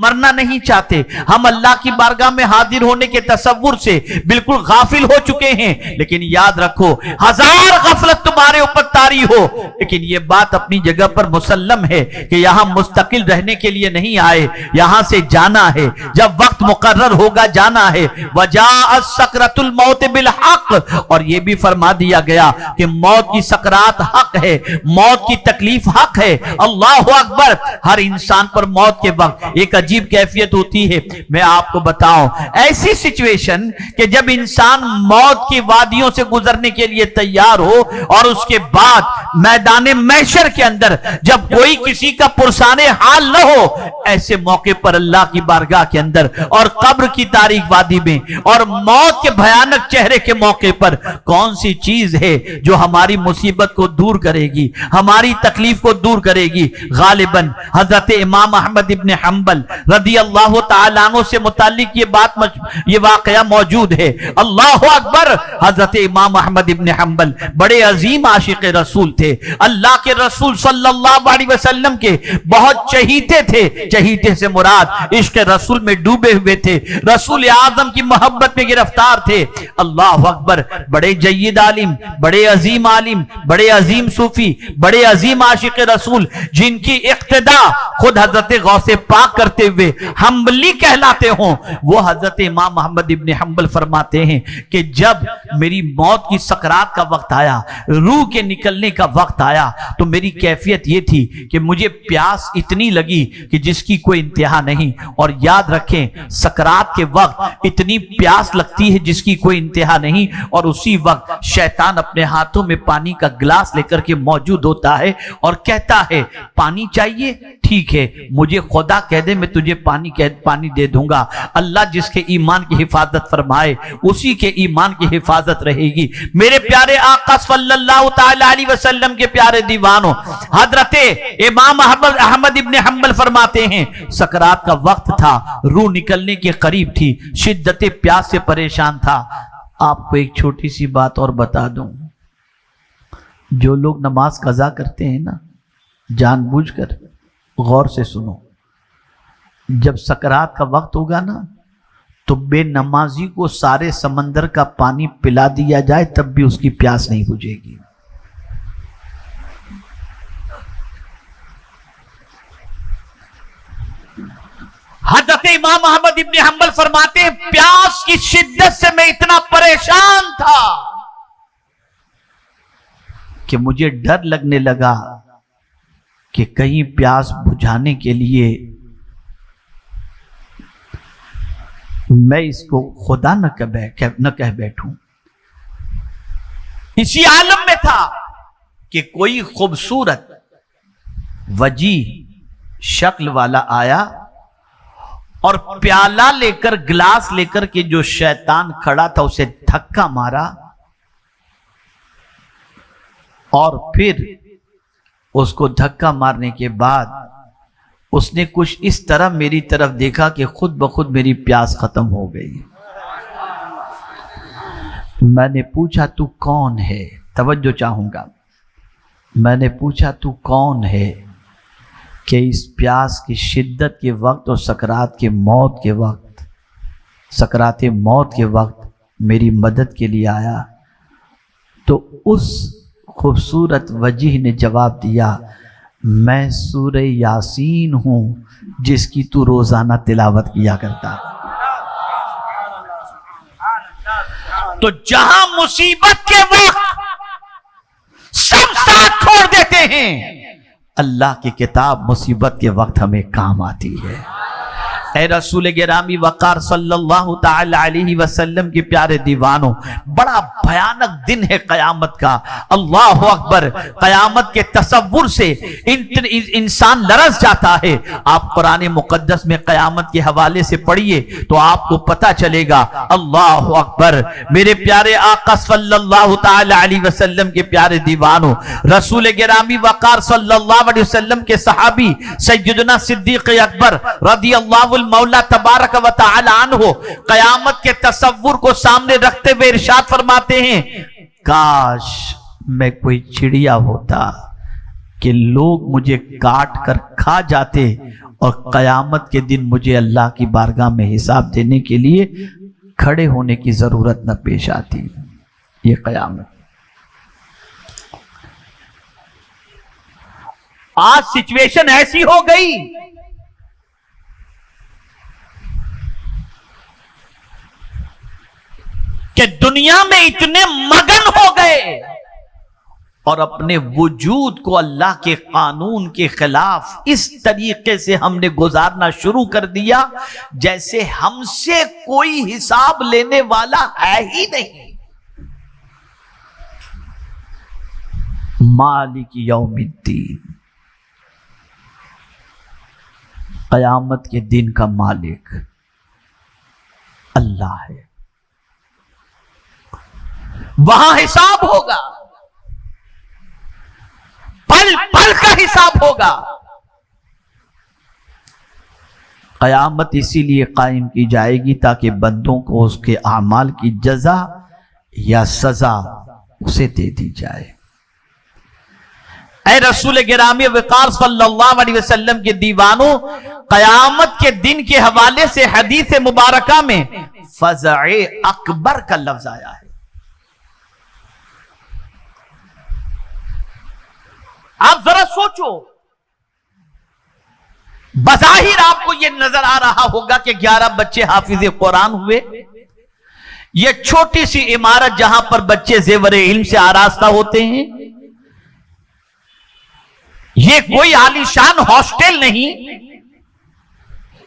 مرنا نہیں چاہتے، ہم اللہ کی بارگاہ میں حاضر ہونے کے تصور سے بالکل غافل ہو چکے ہیں۔ لیکن یاد رکھو، ہزار غفلت تمہارے اوپر طاری ہو، لیکن یہ بات اپنی جگہ پر مسلم ہے کہ یہاں مستقل رہنے کے لیے نہیں آئے، یہاں سے جانا ہے، جب وقت مقرر ہوگا جانا ہے۔ وَجَاءَتْ سَكْرَةُ الْمَوْتِ بِالْحَقِّ، اور یہ بھی فرما دیا گیا کہ موت کی سکرات حق ہے، موت کی تکلیف حق ہے۔ اللہ اکبر۔ ہر انسان پر موت کے وقت ایک عجیب کیفیت ہوتی ہے۔ میں آپ کو بتاؤں، ایسی سچویشن کہ جب انسان موت کی وادیوں سے گزرنے کے لیے تیار ہو اور اس کے بعد میدان محشر کے اندر جب کوئی کسی کا پرسان حال نہ ہو، ایسے موقع پر اللہ کی بارگاہ کے اندر اور قبر کی تاریک وادی میں اور موت کے بھیانک چہرے کے موقع پر کون سی چیز ہے جو ہماری مصیبت کو دور کرے گی، ہماری تکلیف کو دور کرے گی؟ غالباً حضرت امام احمد ابن حنبل رضی اللہ تعالیٰ عنہ سے متعلق یہ واقعہ موجود ہے۔ اللہ اکبر۔ حضرت امام احمد ابن حنبل بڑے عظیم عاشق رسول تھے، اللہ کے رسول صلی اللہ علیہ وسلم کے بہت چہیتے تھے۔ چہیتے سے مراد عشق رسول میں ڈوبے ہوئے تھے، رسول اعظم کی محبت میں گرفتار تھے۔ اللہ اکبر۔ بڑے جید عالم، بڑے عظیم عالم، بڑے عظیم صوفی، بڑے عظیم عاشق رسول، جن کی اقتدا خود حضرت غوث پاک کرتے ہوئے حنبلی کہلاتے ہوں، وہ حضرت امام محمد ابن حنبل فرماتے ہیں کہ جب میری موت کی سکرات کا وقت آیا، روح کے نکلنے کا وقت آیا، تو میری کیفیت یہ تھی کہ مجھے پیاس اتنی لگی کہ جس کی کوئی انتہا نہیں۔ اور یاد رکھیں، سکرات کے وقت اتنی پیاس لگتی ہے جس کی کوئی انتہا نہیں، اور اسی وقت شیطان اپنے ہاتھوں میں پانی کا گلاس لے کر کے موجود ہوتا ہے اور کہتا ہے پانی چاہیے؟ ٹھیک ہے، مجھے خدا کہہ دے میں تجھے پانی دے دوں گا۔ اللہ جس کے ایمان کی حفاظت فرمائے اسی کے ایمان کی حفاظت رہے گی۔ میرے پیارے آقا صلی اللہ تعالی علیہ وسلم کے پیارے دیوانوں، حضرت امام احمد ابن حنبل فرماتے ہیں سکرات کا وقت تھا، روح نکلنے کے قریب تھی، شدت پیاس سے پریشان تھا۔ آپ کو ایک چھوٹی سی بات اور بتا دوں، جو لوگ نماز قضا کرتے ہیں نا، جان بوجھ کر غور سے سنو، جب سکرات کا وقت ہوگا نا تو بے نمازی کو سارے سمندر کا پانی پلا دیا جائے تب بھی اس کی پیاس نہیں بجھے گی۔ حضرت امام احمد ابن حنبل فرماتے ہیں پیاس کی شدت سے میں اتنا پریشان تھا کہ مجھے ڈر لگنے لگا کہ کہیں پیاس بجھانے کے لیے میں اس کو خدا نہ کہہ بیٹھوں۔ اسی عالم میں تھا کہ کوئی خوبصورت وجیح شکل والا آیا اور پیالہ لے کر، گلاس لے کر کے جو شیطان کھڑا تھا اسے دھکا مارا، اور پھر اس کو دھکا مارنے کے بعد اس نے کچھ اس طرح میری طرف دیکھا کہ خود بخود میری پیاس ختم ہو گئی۔ میں نے پوچھا تو کون ہے؟ توجہ چاہوں گا۔ میں نے پوچھا تو کون ہے کہ اس پیاس کی شدت کے وقت اور سکرات کے موت کے وقت، سکرات موت کے وقت میری مدد کے لیے آیا؟ تو اس خوبصورت وجیح نے جواب دیا، میں سورہ یاسین ہوں جس کی تو روزانہ تلاوت کیا کرتا۔ تو جہاں مصیبت کے وقت سب ساتھ چھوڑ دیتے ہیں، اللہ کی کتاب مصیبت کے وقت ہمیں کام آتی ہے۔ اے رسول گرامی وقار صلی اللہ تعالی علیہ وسلم کے پیارے دیوانوں، بڑا بھیانک دن ہے قیامت کا۔ اللہ اکبر۔ قیامت کے تصور سے انسان لرز جاتا ہے۔ آپ قرآن مقدس میں قیامت کے حوالے سے پڑھیے تو آپ کو پتا چلے گا۔ اللہ اکبر۔ میرے پیارے آقا صلی اللہ تعالی علیہ وسلم کے پیارے دیوانوں، رسول گرامی وقار صلی اللہ علیہ وسلم کے صحابی سیدنا صدیق اکبر رضی اللہ مولا تبارک و تعالی عنہ قیامت کے تصور کو سامنے رکھتے ہوئے ارشاد فرماتے ہیں، کاش میں کوئی چڑیا ہوتا کہ لوگ مجھے کاٹ کر کھا جاتے اور قیامت کے دن مجھے اللہ کی بارگاہ میں حساب دینے کے لیے کھڑے ہونے کی ضرورت نہ پیش آتی. یہ قیامت. آج سچویشن ایسی ہو گئی کہ دنیا میں اتنے مگن ہو گئے اور اپنے وجود کو اللہ کے قانون کے خلاف اس طریقے سے ہم نے گزارنا شروع کر دیا جیسے ہم سے کوئی حساب لینے والا ہے ہی نہیں. مالک یوم الدین، قیامت کے دن کا مالک اللہ ہے. وہاں حساب ہوگا، پل پل کا حساب ہوگا. قیامت اسی لیے قائم کی جائے گی تاکہ بندوں کو اس کے اعمال کی جزا یا سزا اسے دے دی جائے. اے رسول گرامی وقار صلی اللہ علیہ وسلم کے دیوانوں، قیامت کے دن کے حوالے سے حدیث مبارکہ میں فزع اکبر کا لفظ آیا ہے. آپ ذرا سوچو، بظاہر آپ کو یہ نظر آ رہا ہوگا کہ 11 بچے حافظ قرآن ہوئے. یہ چھوٹی سی عمارت جہاں پر بچے زیور علم سے آراستہ ہوتے ہیں، یہ کوئی عالیشان ہاسٹل نہیں،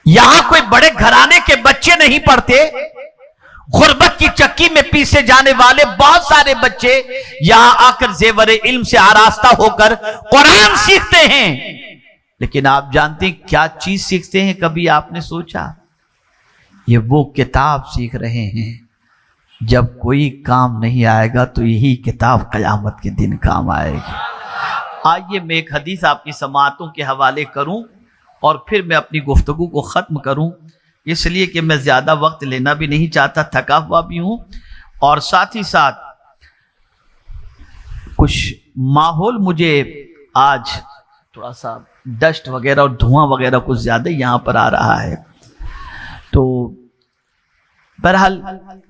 یہاں کوئی بڑے گھرانے کے بچے نہیں پڑھتے. غربت کی چکی میں پیسے جانے والے بہت سارے بچے یہاں آ کر زیور علم سے آراستہ ہو کر قرآن سیکھتے ہیں. لیکن آپ جانتے ہیں کیا چیز سیکھتے ہیں؟ کبھی آپ نے سوچا؟ یہ وہ کتاب سیکھ رہے ہیں جب کوئی کام نہیں آئے گا تو یہی کتاب قیامت کے دن کام آئے گی. آئیے میں ایک حدیث آپ کی سماعتوں کے حوالے کروں اور پھر میں اپنی گفتگو کو ختم کروں، اس لیے کہ میں زیادہ وقت لینا بھی نہیں چاہتا، تھکا ہوا بھی ہوں، اور ساتھ ہی ساتھ کچھ ماحول مجھے آج تھوڑا سا ڈسٹ وغیرہ اور دھواں وغیرہ کچھ زیادہ یہاں پر آ رہا ہے. تو بہرحال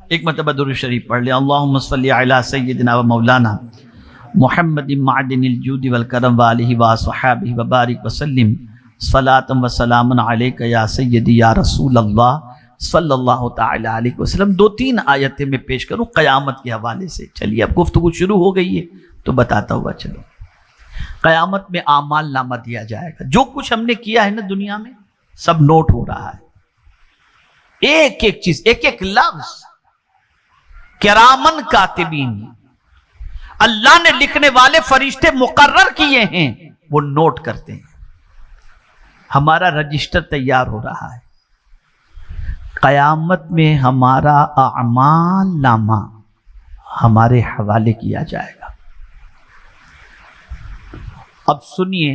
ایک مرتبہ درود شریف پڑھ لیں. اللہم صلی علی سیدنا و مولانا محمد معدن الجود والکرم وآلہ وصحابہ وبارک وسلم صلاۃ و سلام علیک یا سیدی یا رسول اللہ صلی اللہ تعالی علیہ وسلم. 2-3 آیتیں میں پیش کروں قیامت کے حوالے سے. چلیے اب گفتگو شروع ہو گئی ہے تو بتاتا ہوا چلو. قیامت میں اعمال نامہ دیا جائے گا. جو کچھ ہم نے کیا ہے نا دنیا میں سب نوٹ ہو رہا ہے، ایک ایک چیز، ایک ایک لفظ. کرامن کاتبین، اللہ نے لکھنے والے فرشتے مقرر کیے ہیں، وہ نوٹ کرتے ہیں. ہمارا رجسٹر تیار ہو رہا ہے. قیامت میں ہمارا اعمال نامہ ہمارے حوالے کیا جائے گا. اب سنیے،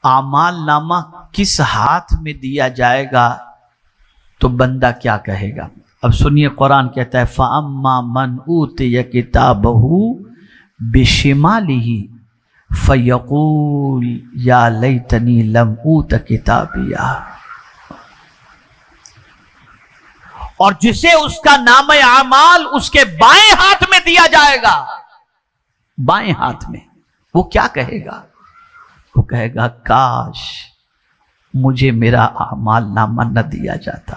اعمال نامہ کس ہاتھ میں دیا جائے گا تو بندہ کیا کہے گا؟ اب سنیے، قرآن کہتا ہے فَأَمَّا مَنْ أُوتِيَ كِتَابَهُ بِشِمَالِهِ فَيَقُولُ يَا لَيْتَنِي لَمْ أُوتَ كِتَابِيَهْ. اور جسے اس کا نام اعمال اس کے بائیں ہاتھ میں دیا جائے گا، بائیں ہاتھ میں، وہ کیا کہے گا؟ وہ کہے گا کاش مجھے میرا اعمال نامہ نہ دیا جاتا.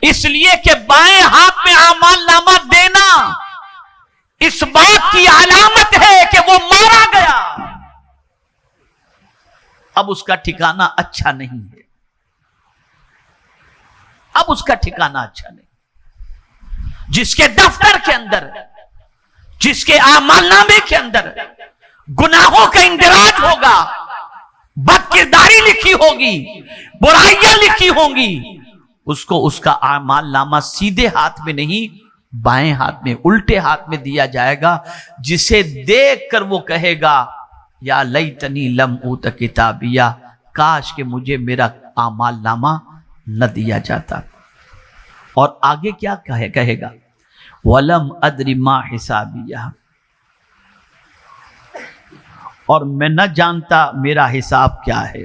اس لیے کہ بائیں ہاتھ میں اعمال نامہ دینا اس بات کی علامت ہے کہ وہ مارا گیا. اب اس کا ٹھکانہ اچھا نہیں ہے، اب اس کا ٹھکانہ اچھا نہیں. جس کے دفتر کے اندر، جس کے اعمال نامے کے اندر گناہوں کا اندراج ہوگا، بد کرداری لکھی ہوگی، برائیاں لکھی ہوں گی، اس کو اس کا اعمال نامہ سیدھے ہاتھ میں نہیں بائیں ہاتھ میں، الٹے ہاتھ میں دیا جائے گا، جسے دیکھ کر وہ کہے گا یا لیتنی لم اوت کتابیہ، کاش کہ مجھے میرا اعمال نامہ نہ دیا جاتا. اور آگے کیا کہے گا؟ وَلَمْ أَدْرِ مَا حِسَابِيَهْ، اور میں نہ جانتا میرا حساب کیا ہے.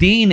3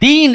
3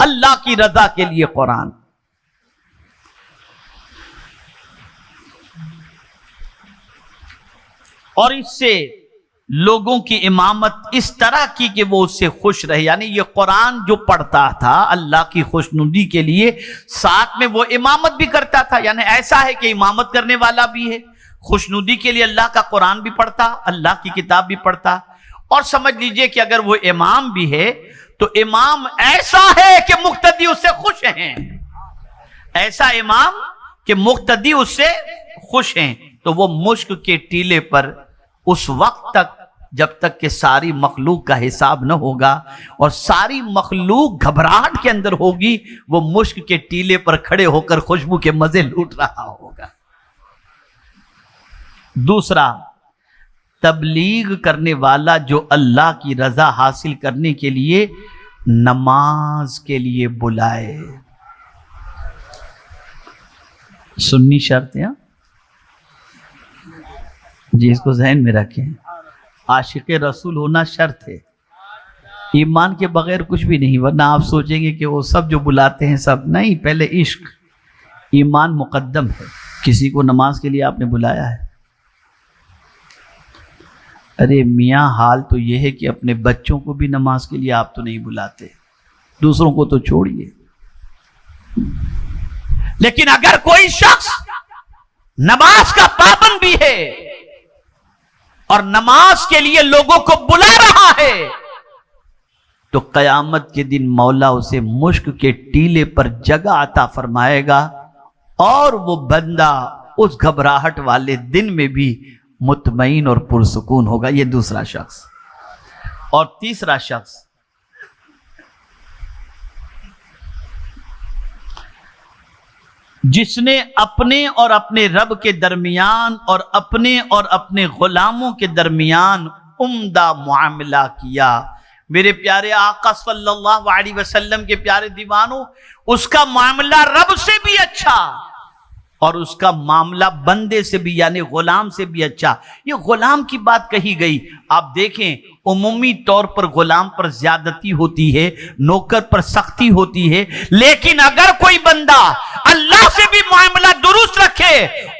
اللہ کی رضا کے لیے قرآن. اور اس سے لوگوں کی امامت اس طرح کی کہ وہ اس سے خوش رہے. یعنی یہ قرآن جو پڑھتا تھا اللہ کی خوشنودی کے لیے، ساتھ میں وہ امامت بھی کرتا تھا. یعنی ایسا ہے کہ امامت کرنے والا بھی ہے، خوشنودی کے لیے اللہ کا قرآن بھی پڑھتا، اللہ کی کتاب بھی پڑھتا. اور سمجھ لیجئے کہ اگر وہ امام بھی ہے تو امام ایسا ہے کہ مقتدی اس سے خوش ہیں. ایسا امام کہ مقتدی اس سے خوش ہیں. تو وہ مشک کے ٹیلے پر اس وقت تک، جب تک کہ ساری مخلوق کا حساب نہ ہوگا اور ساری مخلوق گھبراہٹ کے اندر ہوگی، وہ مشک کے ٹیلے پر کھڑے ہو کر خوشبو کے مزے لوٹ رہا ہوگا. دوسرا، تبلیغ کرنے والا جو اللہ کی رضا حاصل کرنے کے لیے نماز کے لیے بلائے. سنی شرط ہے جی، اس کو ذہن میں رکھیں. عاشق رسول ہونا شرط ہے، ایمان کے بغیر کچھ بھی نہیں. ورنہ آپ سوچیں گے کہ وہ سب جو بلاتے ہیں سب نہیں. پہلے عشق، ایمان مقدم ہے. کسی کو نماز کے لیے آپ نے بلایا ہے؟ ارے میاں، حال تو یہ ہے کہ اپنے بچوں کو بھی نماز کے لیے آپ تو نہیں بلاتے، دوسروں کو تو چھوڑیے. لیکن اگر کوئی شخص نماز کا پابند بھی ہے اور نماز کے لیے لوگوں کو بلا رہا ہے، تو قیامت کے دن مولا اسے مشک کے ٹیلے پر جگہ عطا فرمائے گا، اور وہ بندہ اس گھبراہٹ والے دن میں بھی مطمئن اور پرسکون ہوگا. یہ دوسرا شخص. اور تیسرا شخص، جس نے اپنے اور اپنے رب کے درمیان اور اپنے غلاموں کے درمیان عمدہ معاملہ کیا. میرے پیارے آقا صلی اللہ علیہ وسلم کے پیارے دیوانوں، اس کا معاملہ رب سے بھی اچھا اور اس کا معاملہ بندے سے بھی، یعنی غلام سے بھی اچھا. یہ غلام کی بات کہی گئی. آپ دیکھیں، عمومی طور پر غلام پر زیادتی ہوتی ہے، نوکر پر سختی ہوتی ہے. لیکن اگر کوئی بندہ اللہ سے بھی معاملہ درست رکھے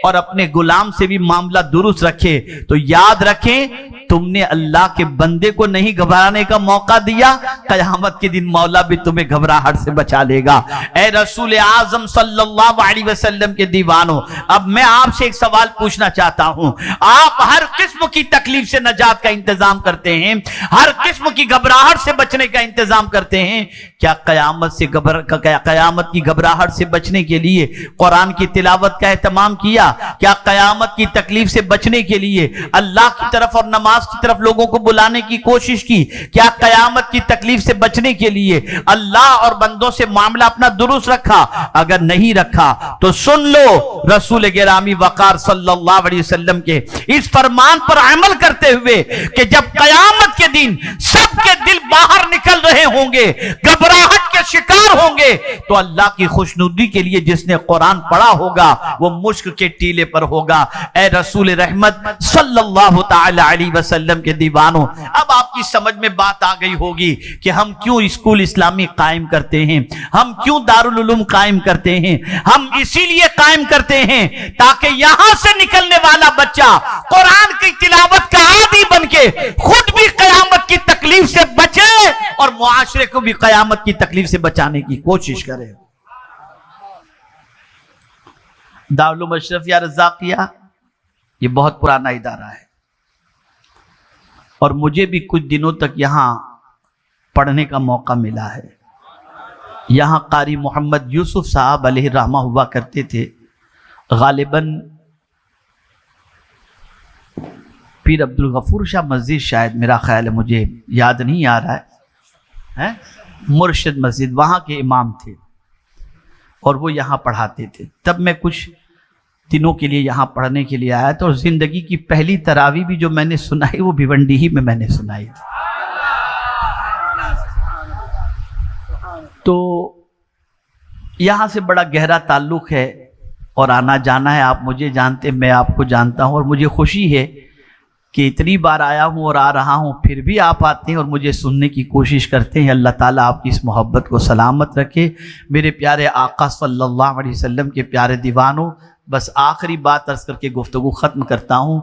اور اپنے غلام سے بھی معاملہ درست رکھے، تو یاد رکھیں تم نے اللہ کے بندے کو نہیں گھبرانے کا موقع دیا، قیامت کے دن مولا بھی تمہیں گھبراہٹ سے بچا لے گا. اے رسول اعظم صلی اللہ علیہ وسلم کے دیوانوں، اب میں آپ سے ایک سوال پوچھنا چاہتا ہوں. آپ ہر قسم کی تکلیف سے نجات کا انتظام کرتے ہیں، ہر قسم کی گھبراہٹ سے بچنے کا انتظام کرتے ہیں. کیا قیامت کی گھبراہٹ سے بچنے کے لیے قرآن کی تلاوت کا اہتمام کیا؟ کیا قیامت کی تکلیف سے بچنے کے لیے اللہ کی طرف اور نماز کی طرف لوگوں کو بلانے کی کوشش کی؟ کیا قیامت کی تکلیف سے بچنے کے لیے اللہ اور بندوں سے معاملہ اپنا درست رکھا؟ اگر نہیں رکھا تو سن لو، رسول گرامی وقار صلی اللہ علیہ وسلم کے اس فرمان پر عمل کرتے ہوئے کہ جب قیامت کے دن سب کے دل باہر نکل رہے ہوں گے، گھبراہٹ کے شکار ہوں گے، تو اللہ کی خوشنودی کے لیے جس نے قرآن پڑھا ہوگا وہ مشک کے ٹیلے پر ہوگا. اے رسول رحمت صلی اللہ تعالی علیہ وسلم کے دیوانوں، اب آپ کی سمجھ میں بات آ گئی ہوگی کہ ہم کیوں اسکول اسلامی قائم کرتے ہیں، ہم کیوں دارالعلوم قائم کرتے ہیں. ہم اسی لیے قائم کرتے ہیں تاکہ یہاں سے نکلنے والا بچہ قرآن کی تلاوت کا عادی بن کے خود بھی قیامت کی تکلیف سے بچے اور معاشرے کو بھی قیامت کی تکلیف سے بچانے کی کوشش کرے. دارالعلوم اشرفیہ رزاقیہ یہ بہت پرانا ادارہ ہے، اور مجھے بھی کچھ دنوں تک یہاں پڑھنے کا موقع ملا ہے. یہاں قاری محمد یوسف صاحب علیہ الرحمہ ہوا کرتے تھے. غالباً پیر عبدالغفور شاہ مسجد، شاید میرا خیال ہے، مجھے یاد نہیں آ رہا ہے، مرشد مسجد، وہاں کے امام تھے اور وہ یہاں پڑھاتے تھے. تب میں کچھ دنوں کے لیے یہاں پڑھنے کے لیے آیا تھا، اور زندگی کی پہلی تراویح بھی جو میں نے سنائی وہ بھیونڈی ہی میں نے سنائی تھی. تو یہاں سے بڑا گہرا تعلق ہے اور آنا جانا ہے. آپ مجھے جانتے، میں آپ کو جانتا ہوں، اور مجھے خوشی ہے کہ اتنی بار آیا ہوں اور آ رہا ہوں، پھر بھی آپ آتے ہیں اور مجھے سننے کی کوشش کرتے ہیں۔ اللہ تعالیٰ آپ کی اس محبت کو سلامت رکھے۔ میرے پیارے آقا صلی اللہ علیہ وسلم کے پیارے دیوانوں، بس آخری بات عرض کر کے گفتگو ختم کرتا ہوں۔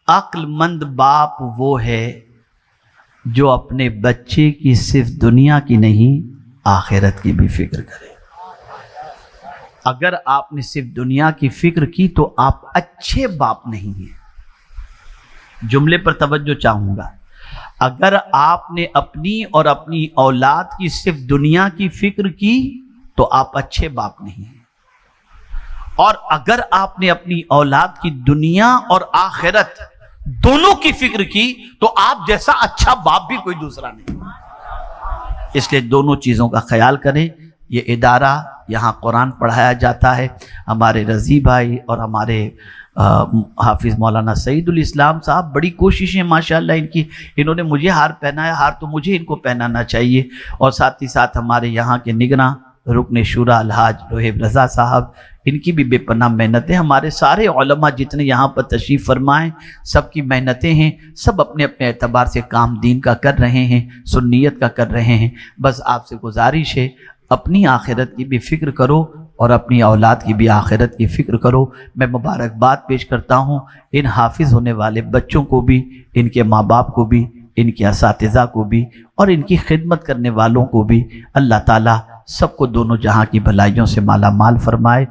عقل مند باپ وہ ہے جو اپنے بچے کی صرف دنیا کی نہیں آخرت کی بھی فکر کرے۔ اگر آپ نے صرف دنیا کی فکر کی تو آپ اچھے باپ نہیں ہیں۔ جملے پر توجہ چاہوں گا، اگر آپ نے اپنی اور اپنی اولاد کی صرف دنیا کی فکر کی تو آپ اچھے باپ نہیں ہیں، اور اگر آپ نے اپنی اولاد کی دنیا اور آخرت دونوں کی فکر کی تو آپ جیسا اچھا باپ بھی کوئی دوسرا نہیں۔ اس لیے دونوں چیزوں کا خیال کریں۔ یہ ادارہ، یہاں قرآن پڑھایا جاتا ہے۔ ہمارے رضی بھائی اور ہمارے حافظ مولانا سعید الاسلام صاحب، بڑی کوششیں ماشاءاللہ ان کی، انہوں نے مجھے ہار پہنایا، ہار تو مجھے ان کو پہنانا چاہیے۔ اور ساتھ ہی ساتھ ہمارے یہاں کے نگراں رکن شورا الحاج روحیب رضا صاحب، ان کی بھی بے پناہ محنتیں، ہمارے سارے علماء جتنے یہاں پر تشریف فرمائیں، سب کی محنتیں ہیں، سب اپنے اپنے اعتبار سے کام دین کا کر رہے ہیں، سنیت کا کر رہے ہیں۔ بس آپ سے گزارش ہے، اپنی آخرت کی بھی فکر کرو اور اپنی اولاد کی بھی آخرت کی فکر کرو۔ میں مبارکباد پیش کرتا ہوں ان حافظ ہونے والے بچوں کو بھی، ان کے ماں باپ کو بھی، ان کے اساتذہ کو بھی، اور ان کی خدمت کرنے والوں کو بھی۔ اللہ تعالیٰ سب کو دونوں جہاں کی بھلائیوں سے مالا مال فرمائے۔